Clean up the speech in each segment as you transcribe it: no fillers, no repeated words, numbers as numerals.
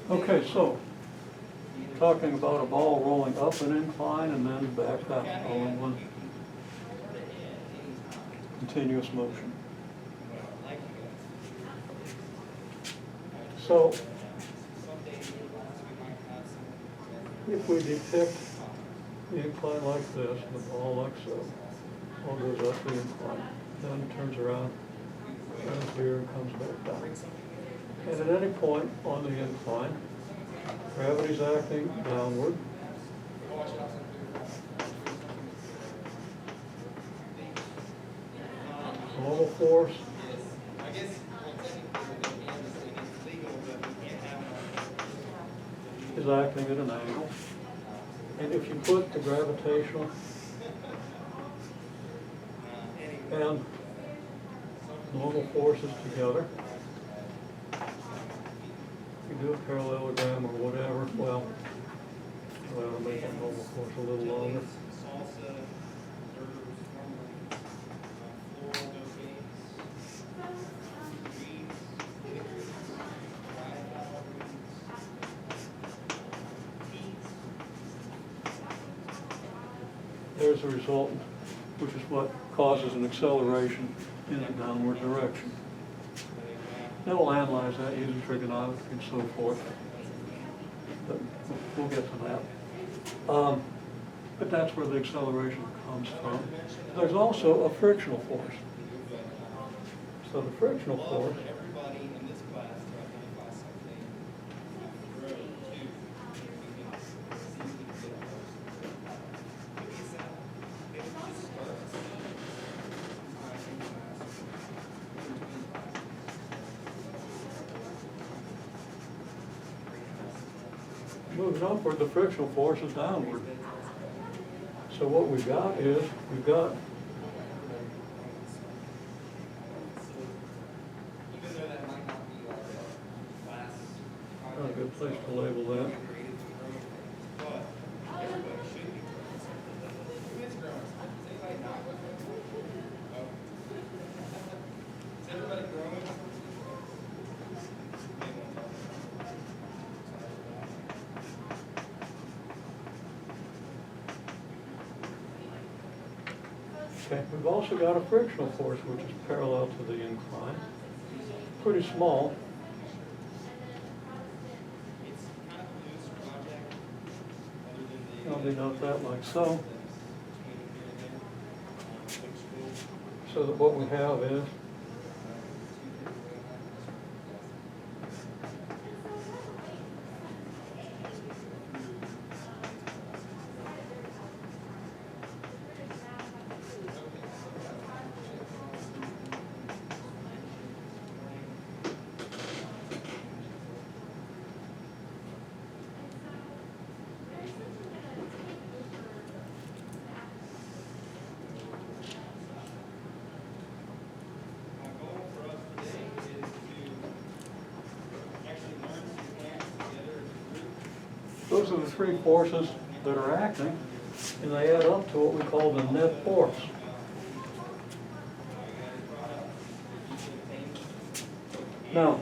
Okay, so, talking about a ball rolling up an incline and then back down, all in one continuous motion. So, if we depict the incline like this, the ball like so, ball goes up the incline, then turns around, comes here and comes back down. And at any point on the incline, gravity's acting downward. Normal force is acting at an angle. And if you put the gravitational and normal forces together, you do a parallelogram or whatever, well, I'll make that normal force a little longer. There's a resultant, which is what causes an acceleration in a downward direction. Then we'll analyze that using trigonometry and so forth. But we'll get to that. But that's where the acceleration comes from. There's also a frictional force. So the frictional force moving upward, the frictional force is downward. So what we've got is, not a good place to label that. Okay, we've also got a frictional force which is parallel to the incline. Pretty small. I'll denote that like so. So that what we have is those are the three forces that are acting, and they add up to what we call the net force. Now,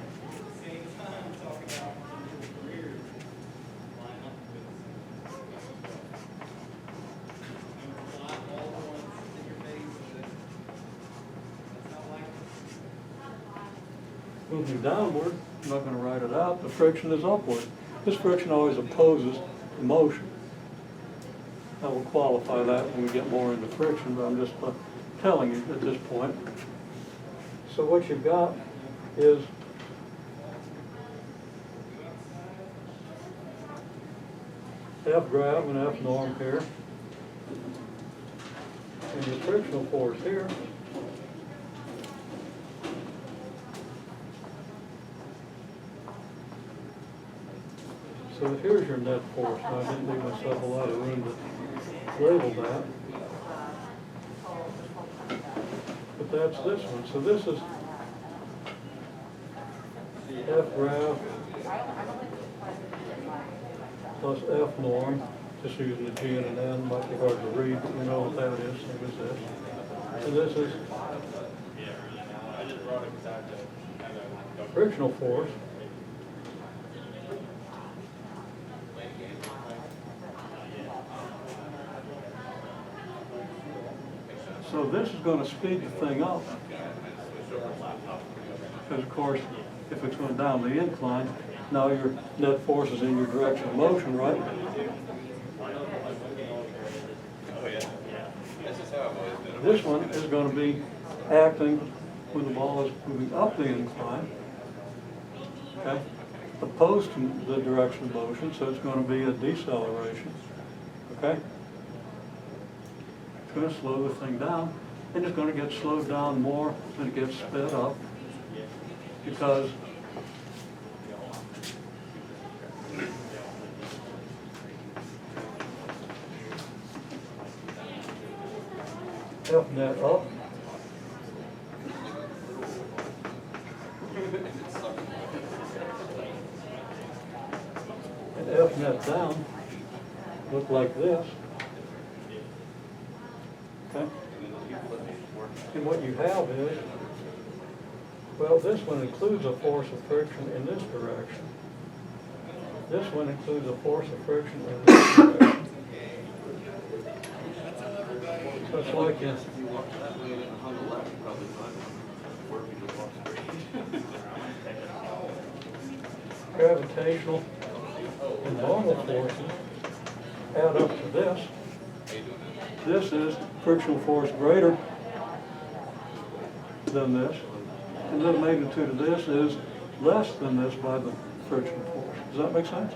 moving downward, I'm not going to write it out, the friction is upward. This friction always opposes the motion. I will qualify that when we get more into friction, but I'm just telling you at this point. So what you've got is F grav and F norm here, and the frictional force here. So here's your net force. Now, I didn't leave myself a lot of room to label that. But that's this one. So this is F grav plus F norm. Just using the G and an N, might be hard to read, but you know what that is. Same as this. And this is frictional force So this is going to speed the thing up. Because of course, if it's going down the incline, now your net force is in your direction of motion, right? This one is going to be acting when the ball is moving up the incline, okay, opposed to the direction of motion, so it's going to be a deceleration, okay? It's going to slow the thing down, and it's going to get slowed down more than it gets sped up, because F net up and F net down look like this. Okay? And what you have is, well, this one includes a force of friction in this direction. This one includes a force of friction in this direction. So it's like in gravitational and normal forces add up to this. This is frictional force greater than this, and the magnitude of this is less than this by the friction force. Does that make sense?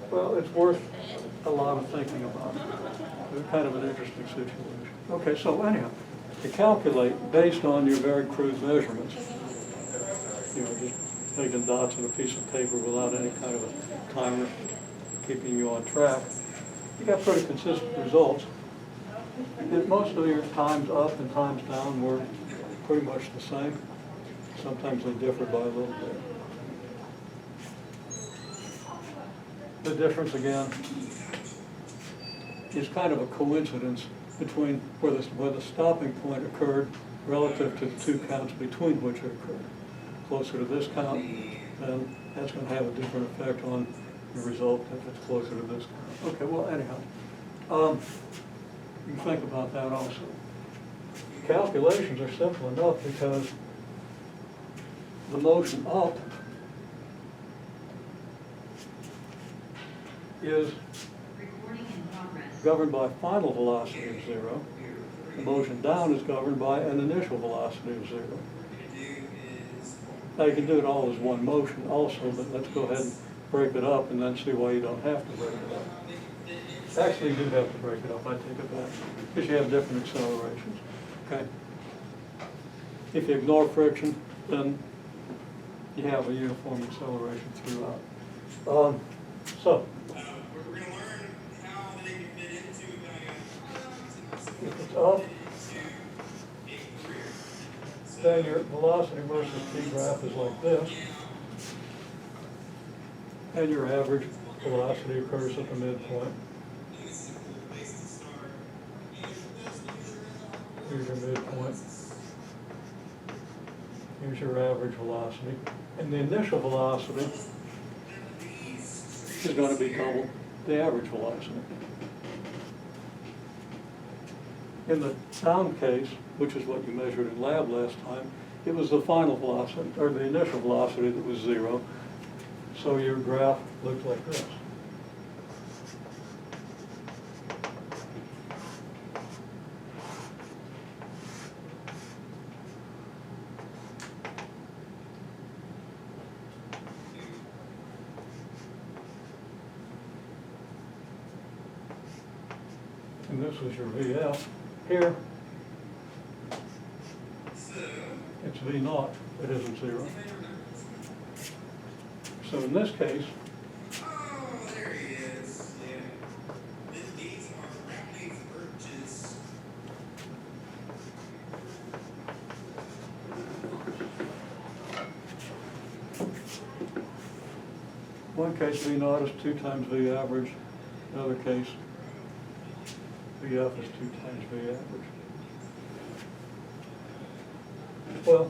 Well, it's worth a lot of thinking about. It's kind of an interesting situation. Okay, so anyhow, to calculate based on your very crude measurements, just making dots on a piece of paper without any kind of a timer keeping you on track, you got pretty consistent results. Most of your times up and times down were pretty much the same. Sometimes they differ by a little bit. The difference, again, is kind of a coincidence between where the stopping point occurred relative to the two counts between which it occurred. Closer to this count, then that's going to have a different effect on the result if it's closer to this count. Okay, well, anyhow, you can think about that also. Calculations are simple enough because the motion up is governed by final velocity of 0. The motion down is governed by an initial velocity of 0. Now you can do it all as one motion also, but let's go ahead and break it up and then see why you don't have to break it up. Actually, you do have to break it up, I take it back, because you have different accelerations, okay? If you ignore friction, then you have a uniform acceleration throughout. So, We're going to learn how they can fit into if it's up, then your velocity versus t graph is like this, and your average velocity occurs at the midpoint. Here's your midpoint. Here's your average velocity. And the initial velocity is going to be double the average velocity. In the down case, which is what you measured in lab last time, it was the final velocity, or the initial velocity that was 0. So your graph looks like this. And this was your VF. Here, it's V naught, it isn't 0. So in this case, Oh, there he is. Yeah. These are rapid urges. one case V naught is 2 times V average, another case VF is 2 times V average. Well,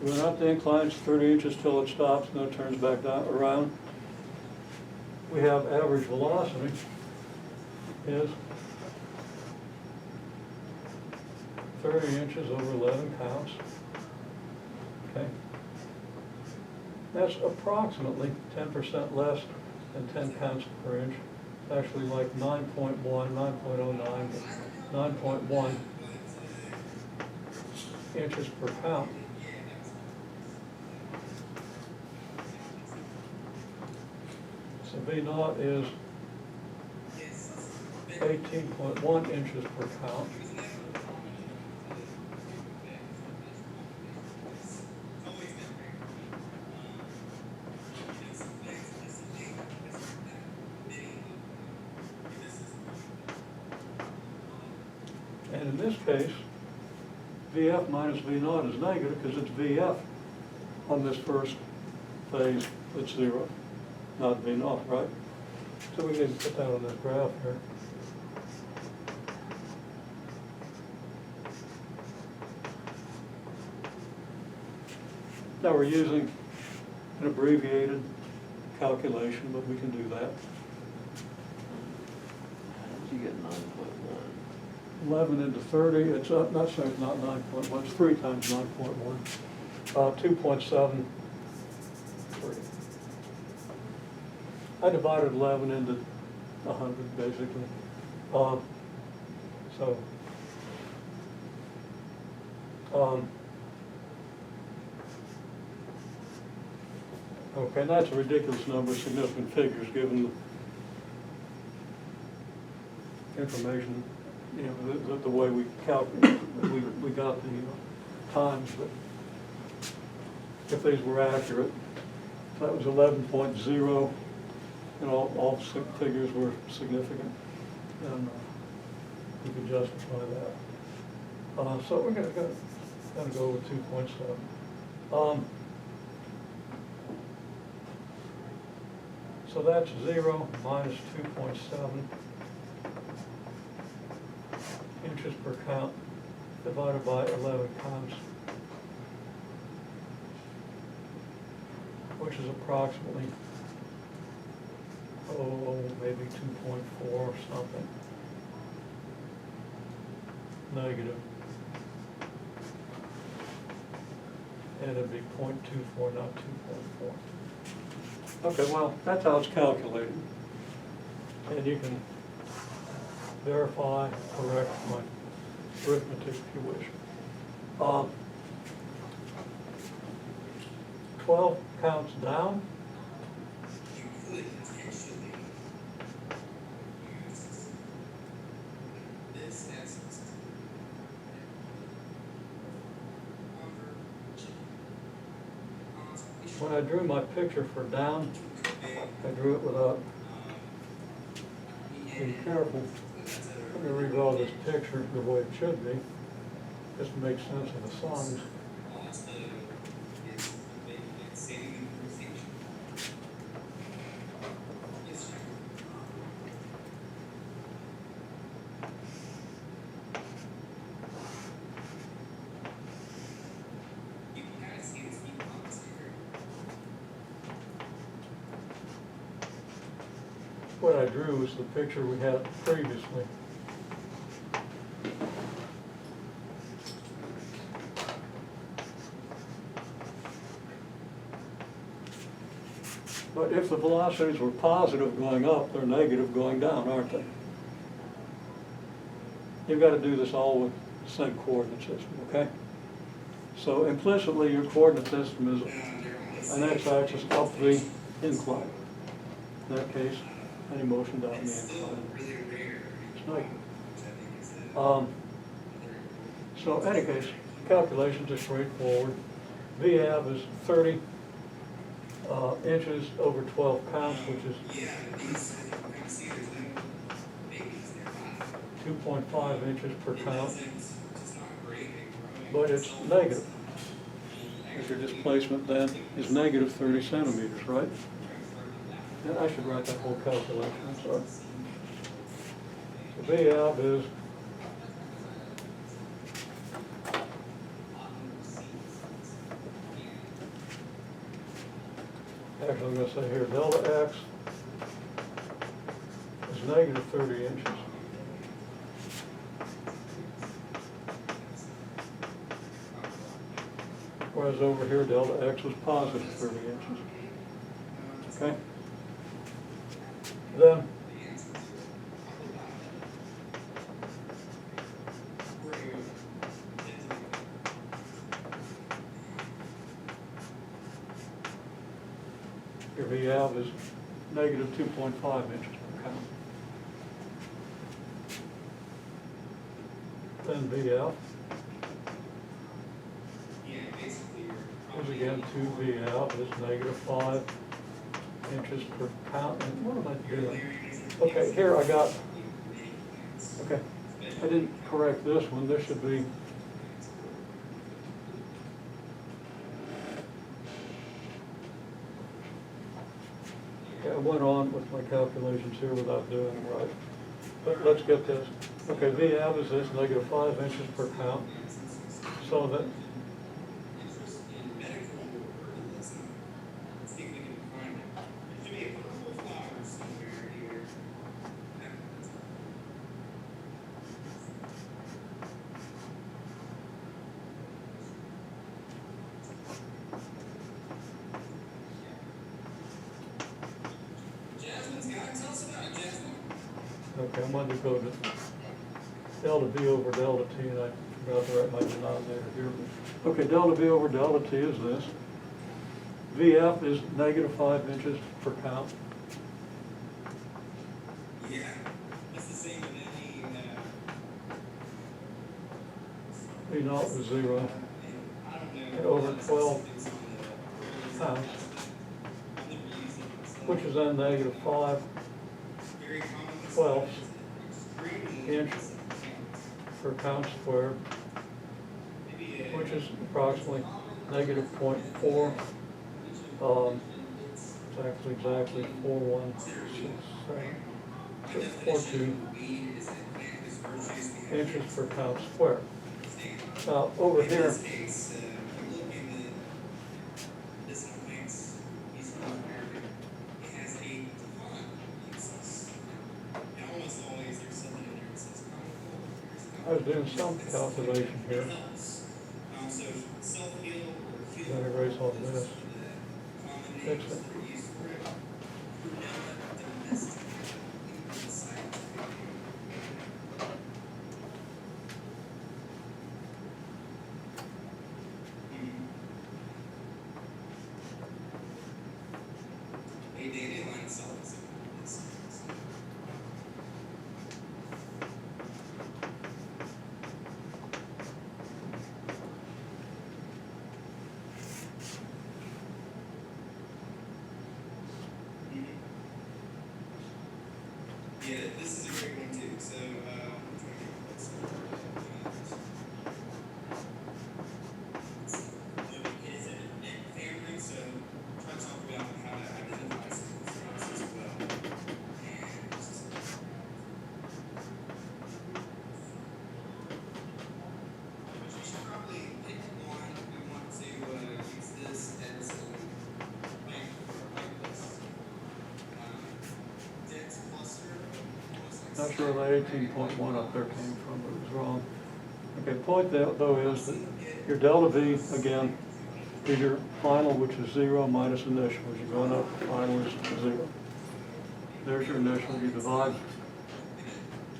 Going up the incline, it's 30 inches till it stops, and then it turns back down, around. We have average velocity is 30 inches over 11 pounds. Okay. That's approximately 10% less than 10 pounds per inch. Actually like 9.1, 9.09, 9.1 inches per pound. So V naught is 18.1 inches per pound. And in this case, VF minus V naught is negative because it's VF on this first phase that's 0, not V naught, right? So we need to put that on this graph here. Now we're using an abbreviated calculation, but we can do that. How did you get 9.1? 11 into 30, it's not 9.1, it's 3 times 9.1, 2.73. I divided 11 into 100, basically. Okay, and that's a ridiculous number of significant figures given the information, you know, the way we calculated, we got the times, but if these were accurate, that was 11.0, and all figures were significant, and we could justify that. So we're gonna go with 2.7. So that's 0 minus 2.7 inches per count divided by 11 pounds, which is approximately, maybe 2.4 or something, negative. And it'd be 0.24, not 2.4. Okay, well, that's how it's calculated. And you can verify, correct my arithmetic if you wish. 12 counts down. You could potentially use this as When I drew my picture for down, I drew it without being careful. Let me redraw this picture the way it should be, just to make sense of the signs. What I drew was the picture we had previously. But if the velocities were positive going up, they're negative going down, aren't they? You've got to do this all with the same coordinate system, okay? So implicitly, your coordinate system is an x-axis up the incline. In that case, any motion down the incline is negative. So in any case, calculations are straightforward. VAB is 30 inches over 12 pounds, which is 2.5 inches per pound. But it's negative. If your displacement then is negative 30 centimeters, right? And I should write that whole calculation, I'm sorry. So VAB is actually I'm gonna say here, delta x is negative 30 inches. Whereas over here, delta x was positive 30 inches. Okay? Then, your V out is negative 2.5 inches per count. Then V out is again 2V out, but it's negative 5 inches per count. And what am I doing? Okay, here I got, okay, I didn't correct this one. This should be I went on with my calculations here without doing them right. But let's get this. Okay, V out is this, negative 5 inches per count. So that okay, I'm going to go to delta V over delta T, and I forgot to write my denominator here. Okay, delta V over delta T is this. VF is negative 5 inches per count. Yeah, that's the same with any, V naught is 0. I don't know. And over 12 pounds, which is then negative 5 twelfths inch per count squared, which is approximately negative 0.4. It's actually exactly 4142 inches per count squared. Now over here, I was doing some calculation here. Gonna erase all this. Fix it. Yeah, this is a great one too. So, it is a net family, so try to talk about how to identify some things as well. And but you should probably pick one. We want to use this as a blank list. Dense cluster. not sure where that 18.1 up there came from, but it was wrong. Okay, point though is that your delta V, again, is your final, which is 0 minus initial. As you're going up, the final is 0. There's your initial. You divide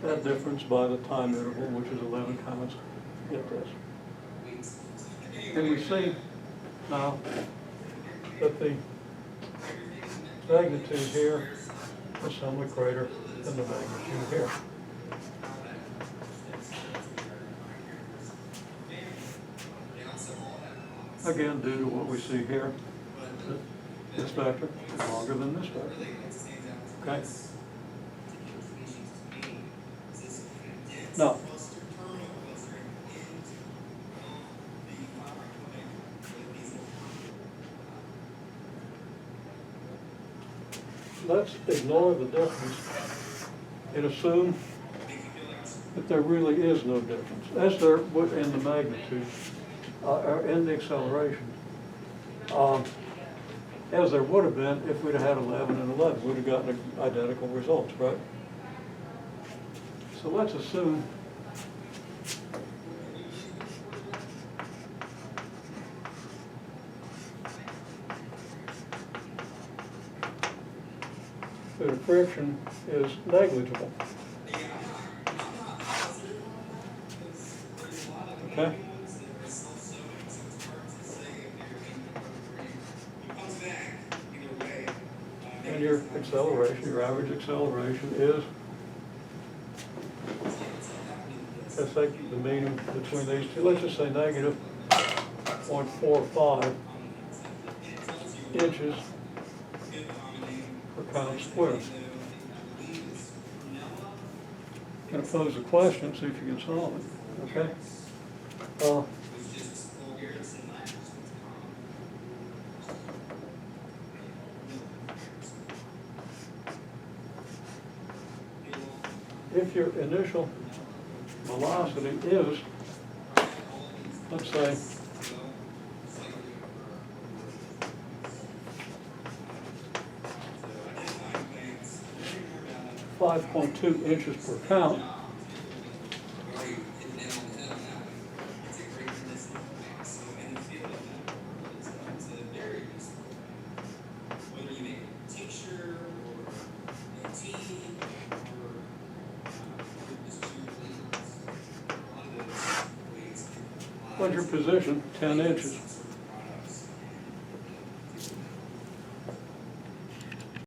that difference by the time interval, which is 11 counts. Get this. And we see now that the magnitude here is somewhat greater than the magnitude here. Again, due to what we see here, this vector is longer than this vector. Okay? Now, let's ignore the difference and assume that there really is no difference, as there would in the magnitude, or in the acceleration. as there would have been if we'd have had 11 and 11. We'd have gotten identical results, right? So let's assume that the friction is negligible. Okay? And your acceleration, your average acceleration is, let's take the mean between these two, let's just say negative 0.45 inches per pound squared. I'm going to pose a question, see if you can solve it, okay? If your initial velocity is, let's say, 5.2 inches per pound, what's your position? 10 inches.